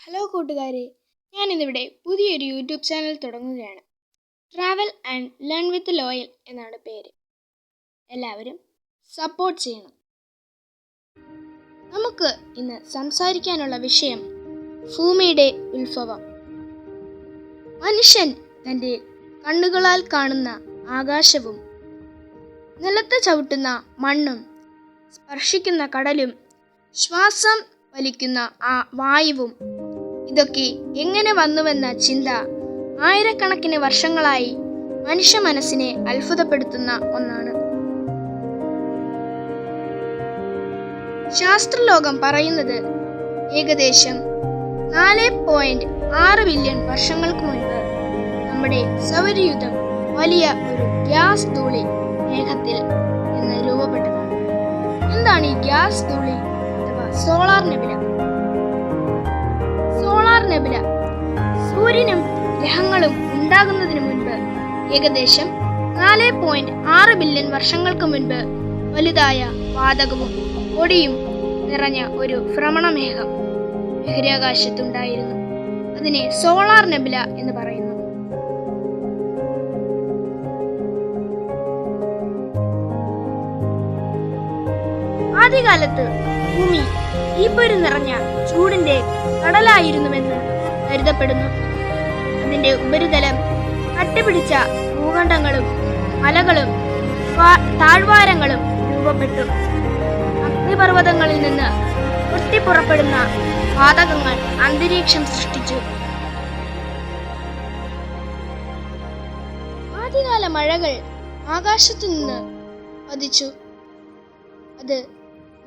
Hello കൂട്ടുകാരെ, ഞാനിന്നിവിടെ പുതിയൊരു യൂട്യൂബ് ചാനൽ തുടങ്ങുകയാണ്. ട്രാവൽ ആൻഡ് ലേൺ വിത്ത് ലോയൽ എന്നാണ് പേര്. എല്ലാവരും സപ്പോർട്ട് ചെയ്യണം. നമുക്ക് ഇന്ന് സംസാരിക്കാനുള്ള വിഷയം ഭൂമിയുടെ ഉത്ഭവം. മനുഷ്യൻ തൻ്റെ കണ്ണുകളാൽ കാണുന്ന ആകാശവും നിലത്ത് ചവിട്ടുന്ന മണ്ണും സ്പർശിക്കുന്ന കടലും ശ്വാസം വലിക്കുന്ന ആ വായുവും ഇതൊക്കെ എങ്ങനെ വന്നുവെന്ന ചിന്ത ആയിരക്കണക്കിന് വർഷങ്ങളായി മനുഷ്യ മനസ്സിനെ അത്ഭുതപ്പെടുത്തുന്ന ഒന്നാണ്. ശാസ്ത്രലോകം പറയുന്നത് ഏകദേശം 4.6 ബില്യൺ വർഷങ്ങൾക്ക് മുൻപ് നമ്മുടെ സൗരയൂഥം വലിയ ഒരു ഗ്യാസ് ധൂളി മേഘത്തിൽ നിന്ന് രൂപപ്പെട്ടതാണ്. എന്താണ് ഈ ഗ്യാസ് ധൂളി അഥവാ സോളാർ നെബുല? സോളാർ നെബുല സൂര്യനും ഗ്രഹങ്ങളും ഉണ്ടാകുന്നതിന് മുൻപ് ഏകദേശം 4.6 ബില്യൺ വർഷങ്ങൾക്ക് മുൻപ് വലുതായ വാതകവും പൊടിയും നിറഞ്ഞ ഒരു ഭ്രമണമേഘം ബഹിരാകാശത്തുണ്ടായിരുന്നു. അതിനെ സോളാർ നെബുല എന്ന് പറയുന്നു. ആദ്യകാലത്ത് ഭൂമി തീപ്പൊരി നിറഞ്ഞ ചൂടിന്റെ കടലായിരുന്നുവെന്ന് കരുതപ്പെടുന്നു. അതിന്റെ ഉപരിതലം കട്ടിപിടിച്ച ഭൂഖണ്ഡങ്ങളും മലകളും താഴ്വാരങ്ങളും രൂപപ്പെട്ടു. അഗ്നിപർവ്വതങ്ങളിൽ നിന്ന് പൊട്ടിപ്പുറപ്പെടുന്ന വാതകങ്ങൾ അന്തരീക്ഷം സൃഷ്ടിച്ചു. ആദ്യകാല മഴകൾ ആകാശത്തു നിന്ന് പതിച്ചു. അത്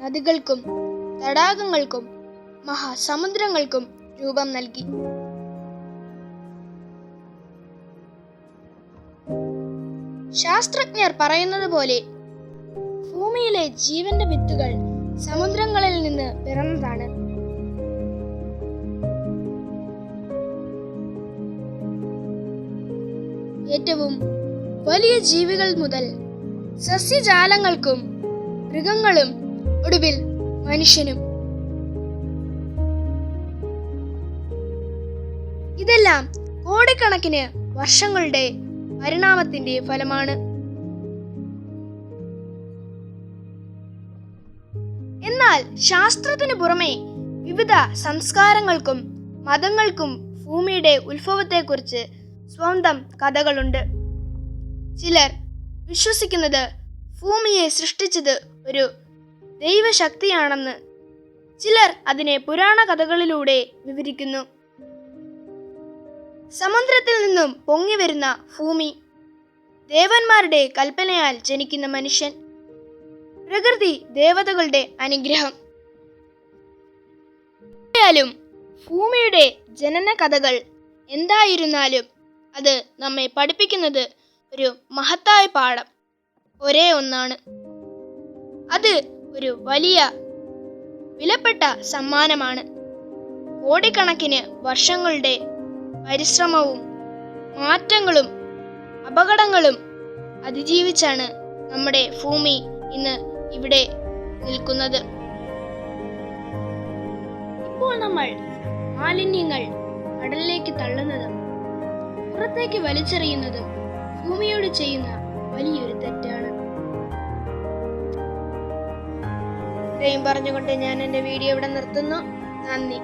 നദികൾക്കും തടാകങ്ങൾക്കും മഹാസമുദ്രങ്ങൾക്കും രൂപം നൽകി. ശാസ്ത്രജ്ഞർ പറയുന്നത് പോലെ ഭൂമിയിലെ ജീവന്റെ വിത്തുകൾ സമുദ്രങ്ങളിൽ നിന്ന് പിറന്നതാണ്. ഏറ്റവും വലിയ ജീവികൾ മുതൽ സസ്യജാലങ്ങൾക്കും മൃഗങ്ങളും ഒടുവിൽ മനുഷ്യനും. ഇതെല്ലാം കോടിക്കണക്കിന് വർഷങ്ങളുടെ പരിണാമത്തിന്റെ ഫലമാണ്. എന്നാൽ ശാസ്ത്രത്തിനു പുറമെ വിവിധ സംസ്കാരങ്ങൾക്കും മതങ്ങൾക്കും ഭൂമിയുടെ ഉത്ഭവത്തെക്കുറിച്ച് സ്വന്തം കഥകളുണ്ട്. ചിലർ വിശ്വസിക്കുന്നത് ഭൂമിയെ സൃഷ്ടിച്ചത് ഒരു ദൈവശക്തിയാണെന്ന്. ചിലർ അതിനെ പുരാണ കഥകളിലൂടെ വിവരിക്കുന്നു. സമുദ്രത്തിൽ നിന്നും പൊങ്ങി വരുന്ന ഭൂമി, ദേവന്മാരുടെ കൽപ്പനയാൽ ജനിക്കുന്ന മനുഷ്യൻ, പ്രകൃതി ദേവതകളുടെ അനുഗ്രഹം. ആയാലും ഭൂമിയുടെ ജനന കഥകൾ എന്തായിരുന്നാലും അത് നമ്മെ പഠിപ്പിക്കുന്നത് ഒരു മഹത്തായ പാഠം ഒരേ ഒന്നാണ്. അത് ഒരു വലിയ വിലപ്പെട്ട സമ്മാനമാണ്. കോടിക്കണക്കിന് വർഷങ്ങളുടെ പരിശ്രമവും മാറ്റങ്ങളും അപകടങ്ങളും അതിജീവിച്ചാണ് നമ്മുടെ ഭൂമി ഇന്ന് ഇവിടെ നിൽക്കുന്നത്. ഇപ്പോൾ നമ്മൾ മാലിന്യങ്ങൾ കടലിലേക്ക് തള്ളുന്നതും പുറത്തേക്ക് വലിച്ചെറിയുന്നതും ഭൂമിയോട് ചെയ്യുന്ന വലിയൊരു തെറ്റാണ്. ഇത്രയും പറഞ്ഞുകൊണ്ട് ഞാൻ എൻ്റെ വീഡിയോ ഇവിടെ നിർത്തുന്നു. നന്ദി.